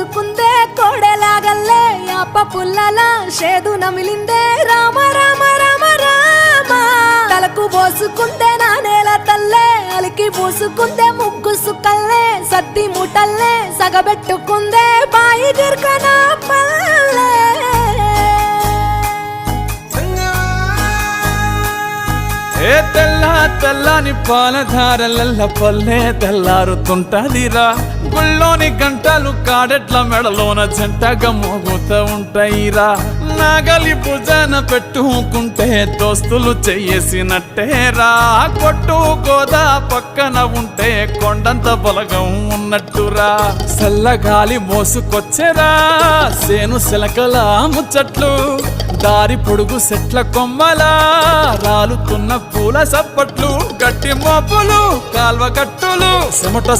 పోసుకుందే కోడెలాగల్లే యాప పుల్లలా షేదు నమిలిందే రామ రామ రామ రామ తలకు పోసుకుందే నా నేల తల్లే అలికి పూసుకుందే ముగ్గు సుక్కల్లే సద్ది ముటల్లే సగబెట్టుకుందే బాయి గిర్కనా పల్లె ఏ తెల్ల తెల్లని పాలధారలల్ల పల్లె తెల్లారుతుంటదిరా గుళ్ళోని గంటలు కాడెట్ల మెడలోన జంటగా మోగుతూ ఉంటాయిరా నాగలి భుజాన పెట్టుకుంటే దోస్తులు చెయ్యేసినట్టేరా కొట్టు గోదా పక్కన ఉంటే కొండంత బలగం ఉన్నట్టురా చల్లగాలి మోసుకొచ్చెరా సేను శిలకల ముచ్చట్లు దారి పొడుగు సెట్ల కొమ్మలా రాలుతున్న పూల సప్పట్లు గట్టి మోపులు కాల్వ కట్టులు చెమట